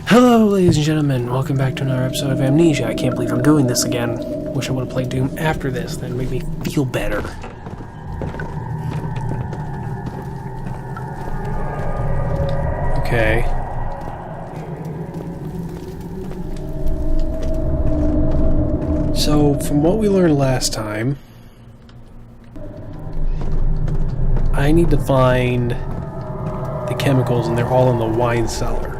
Hello, ladies and gentlemen. Welcome back to another episode of Amnesia. I can't believe I'm doing this again. Wish I would have played Doom after this. That made me feel better. Okay. So, from what we learned last time, I need to find the chemicals, and they're all in the wine cellar.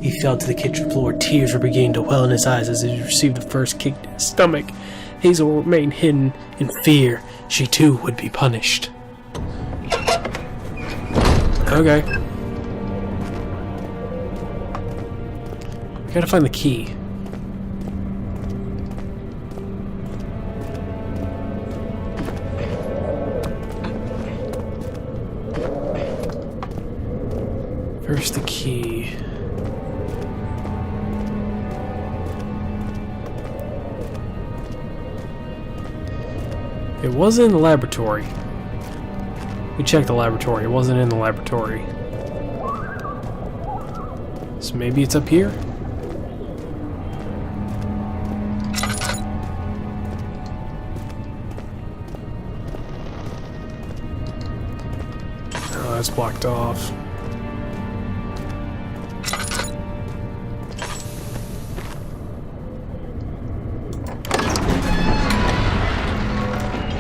He fell to the kitchen floor. Tears were beginning to well in his eyes as he received the first kick to his stomach. Hazel remained hidden in fear. She too would be punished. Okay. I gotta find the key. First the key. It wasn't in the laboratory. We checked the laboratory. It wasn't in the laboratory. So maybe it's up here? Oh, that's blocked off.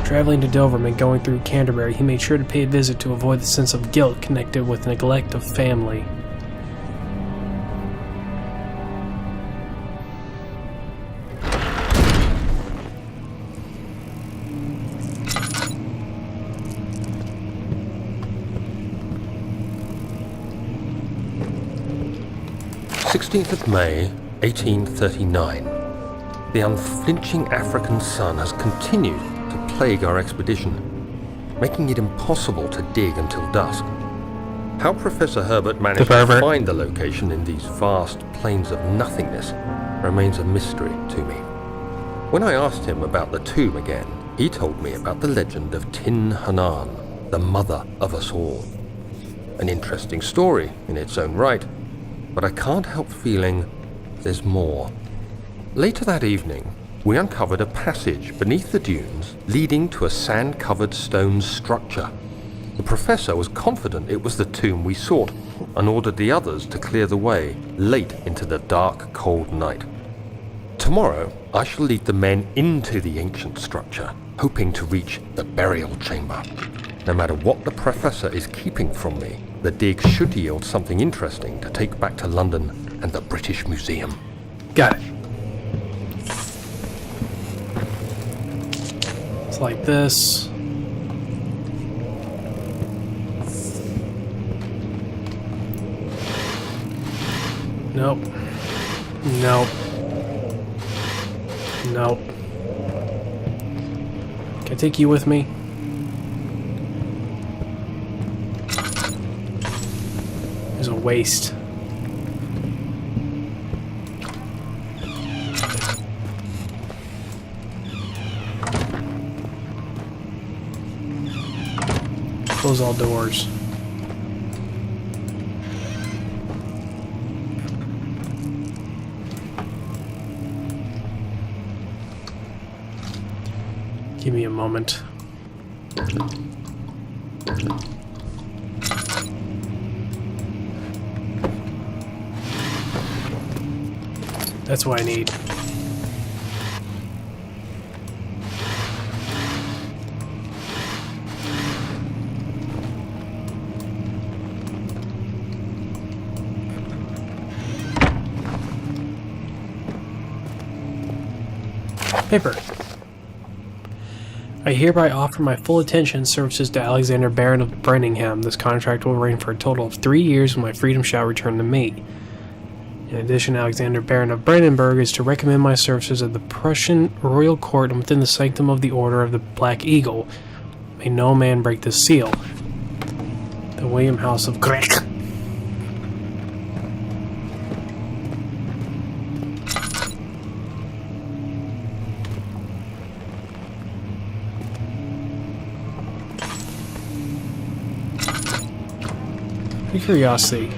Traveling to Dover and going through Canterbury, he made sure to pay a visit to avoid the sense of guilt connected with neglect of family. May 1839. The unflinching African sun has continued to plague our expedition, making it impossible to dig until dusk. How Professor Herbert managed to find the location in these vast plains of nothingness remains a mystery to me. When I asked him about the tomb again, he told me about the legend of Tin Hanan, the mother of us all. An interesting story in its own right, but I can't help feeling there's more. Later that evening, we uncovered a passage beneath the dunes leading to a sand-covered stone structure. The professor was confident it was the tomb we sought and ordered the others to clear the way late into the dark, cold night. Tomorrow, I shall lead the men into the ancient structure, hoping to reach the burial chamber. No matter what the professor is keeping from me, the dig should yield something interesting to take back to London and the British Museum. Got it. It's like this. Nope. Nope. Nope. Can I take you with me? There's a waste. Close all doors. Give me a moment. That's what I need. Paper. I hereby offer my full attention and services to Alexander Baron of Brenningham. This contract will reign for a total of 3 years, when my freedom shall return to me. In addition, Alexander Baron of Brandenburg is to recommend my services at the Prussian royal court and within the sanctum of the Order of the Black Eagle. May no man break this seal. The William House of Grec. Out of curiosity.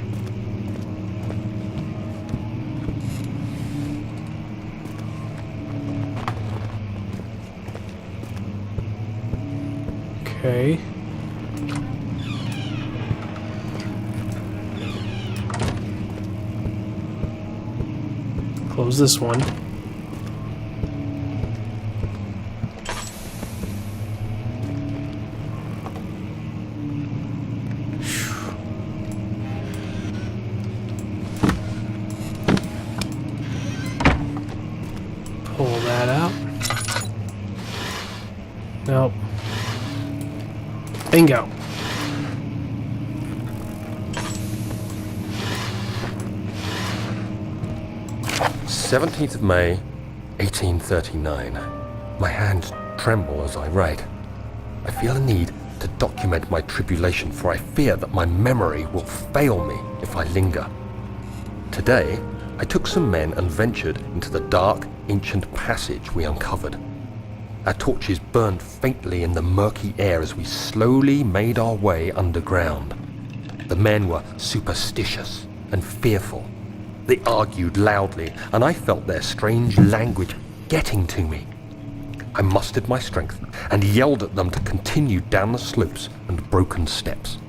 Okay. Close this one. Pull that out. Nope. Bingo. "17th of May, 1839. My hands tremble as I write. I feel a need to document my tribulation, for I fear that my memory will fail me if I linger. Today, I took some men and ventured into the dark, ancient passage we uncovered. Our torches burned faintly in the murky air as we slowly made our way underground. The men were superstitious and fearful. They argued loudly, and I felt their strange language getting to me. I mustered my strength and yelled at them to continue down the slopes and broken steps.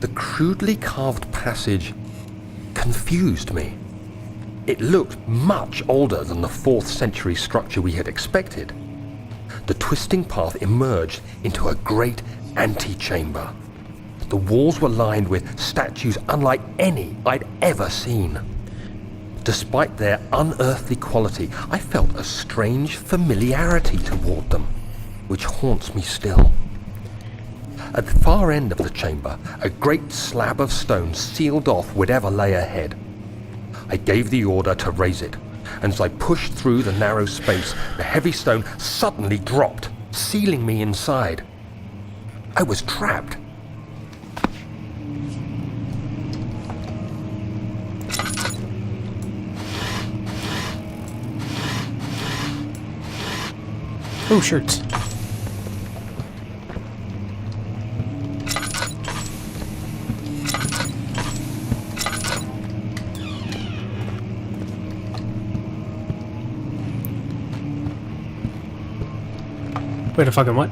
The crudely carved passage confused me. It looked much older than the 4th century structure we had expected. The twisting path emerged into a great antechamber. The walls were lined with statues unlike any I'd ever seen. Despite their unearthly quality, I felt a strange familiarity toward them, which haunts me still. At the far end of the chamber, a great slab of stone sealed off whatever lay ahead. I gave the order to raise it, and as I pushed through the narrow space, the heavy stone suddenly dropped, sealing me inside. I was trapped. Oh, shirts. Wait a fucking what?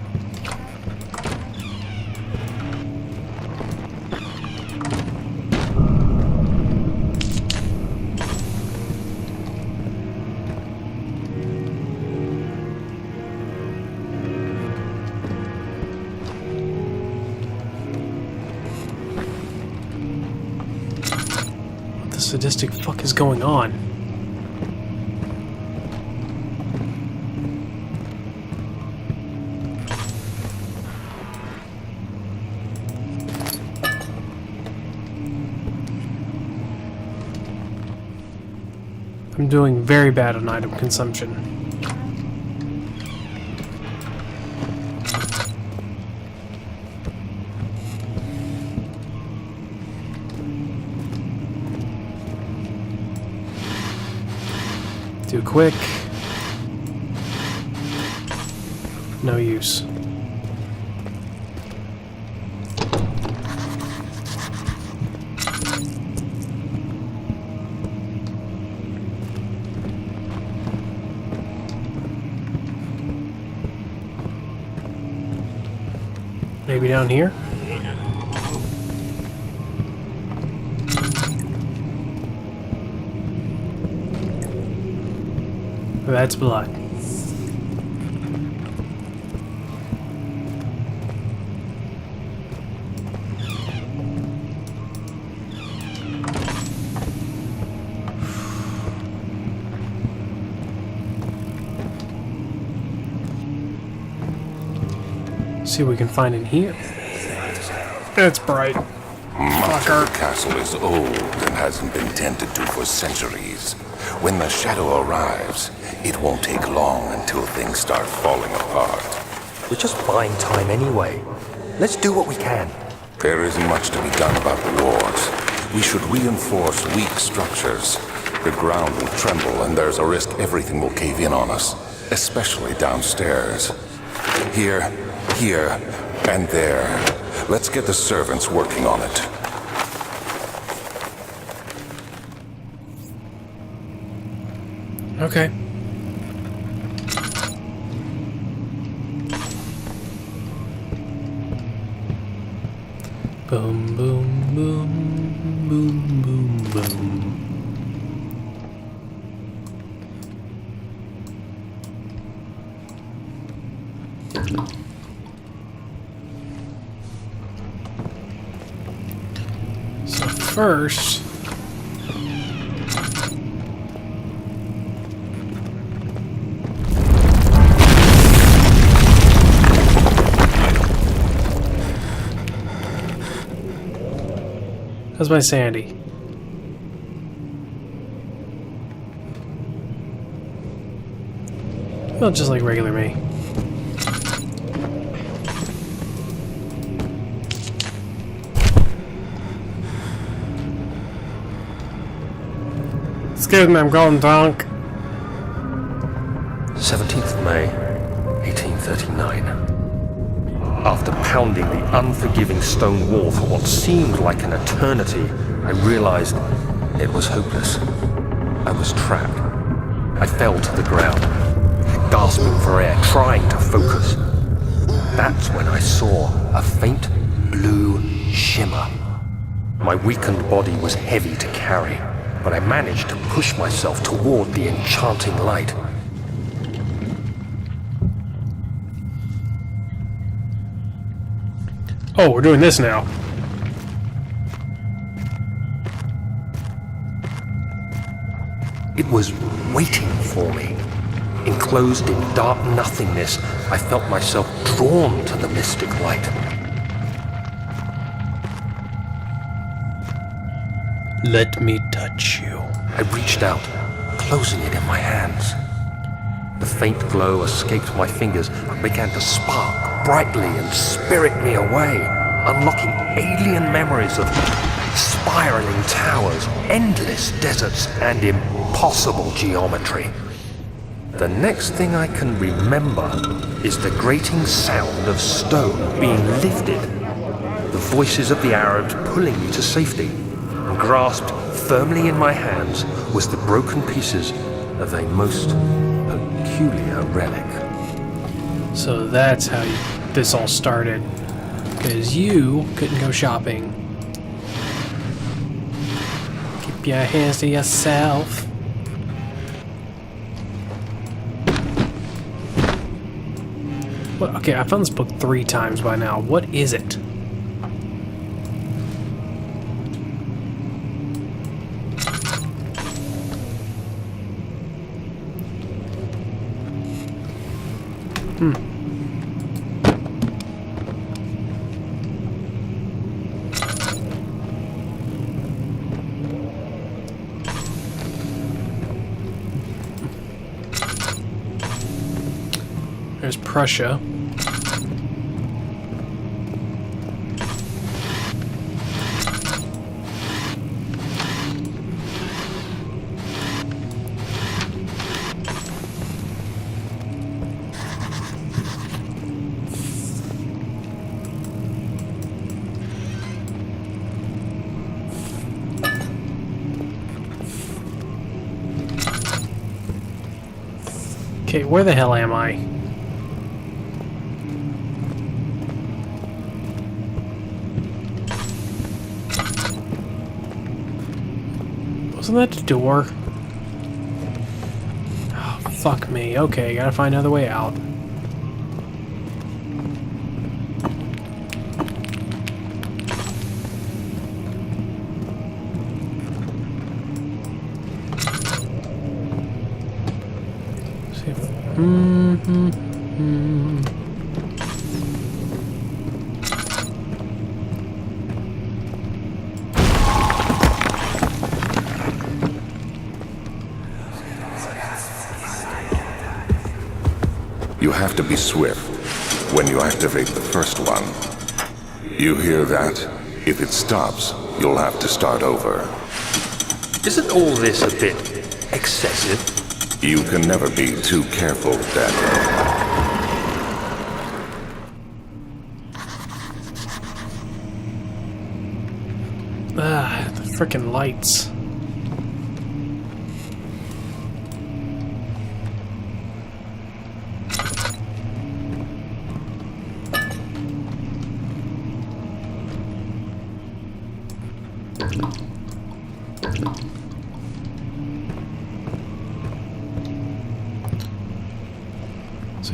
What the sadistic fuck is going on? I'm doing very bad on item consumption. Too quick. No use. Maybe down here? That's blood. See what we can find in here. It's bright. Much of the castle is old and hasn't been tended to for centuries. When the shadow arrives, it won't take long until things start falling apart. We're just buying time anyway. Let's do what we can. There isn't much to be done about the walls. We should reinforce weak structures. The ground will tremble and there's a risk everything will cave in on us, especially downstairs. Here, and there. Let's get the servants working on it. Okay. Boom, boom, boom, boom, boom, boom. So first, how's my sanity? Well, just like regular me. Excuse me, I'm going drunk. 17th of May, 1839. After pounding the unforgiving stone wall for what seemed like an eternity, I realized it was hopeless. I was trapped. I fell to the ground, gasping for air, trying to focus. That's when I saw a faint blue shimmer. My weakened body was heavy to carry, but I managed to push myself toward the enchanting light. Oh, we're doing this now. It was waiting for me. Enclosed in dark nothingness, I felt myself drawn to the mystic light. Let me touch you. I reached out, closing it in my hands. The faint glow escaped my fingers and began to spark brightly and spirit me away, unlocking alien memories of spiraling towers, endless deserts, and impossible geometry. The next thing I can remember is the grating sound of stone being lifted, the voices of the Arabs pulling me to safety, and grasped firmly in my hands was the broken pieces of a most peculiar relic. So that's how this all started. Because you couldn't go shopping. Keep your hands to yourself. What? Okay, I found this book 3 times by now. What is it? There's Prussia. Okay, where the hell am I? Wasn't that the door? Oh, fuck me. Okay, gotta find another way out. See if... You have to be swift when you activate the first one. You hear that? If it stops, you'll have to start over. Isn't all this a bit excessive? You can never be too careful, Daniel. Ah, the frickin' lights.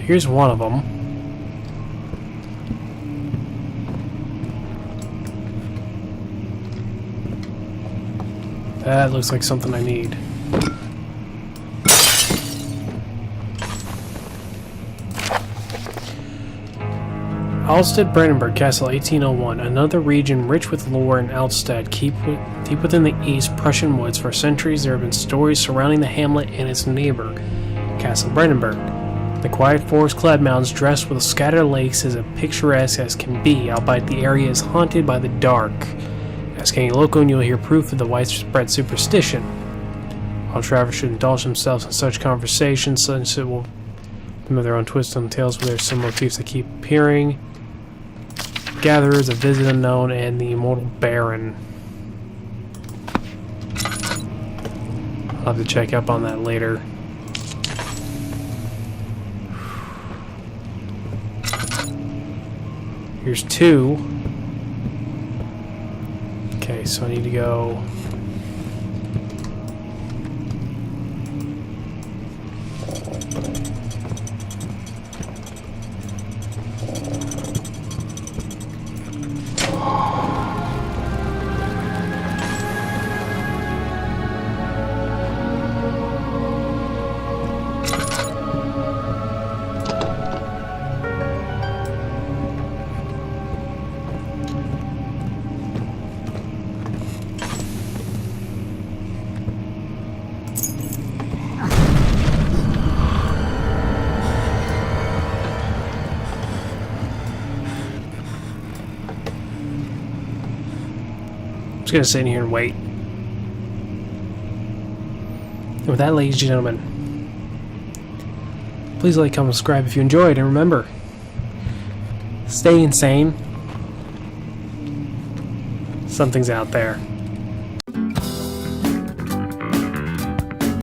here's one of them. That looks like something I need. Alstead Brandenburg Castle 1801, another region rich with lore and Alstead, deep within the East Prussian woods. For centuries there have been stories surrounding the hamlet and its neighbor, Castle Brandenburg. The quiet forest-clad mountains dressed with scattered lakes is as picturesque as can be, albeit the area is haunted by the dark. Ask any local and you'll hear proof of the widespread superstition. All travelers should indulge themselves in such conversations, since it will have their own twists on tales where there's some motifs that keep appearing. Gatherers, a visit unknown, and the immortal Baron. I'll have to check up on that later. Here's 2. Okay, so I need to go... I'm just gonna sit in here and wait. And with that, ladies and gentlemen, please like, comment, subscribe if you enjoyed, and remember, stay insane. Something's out there.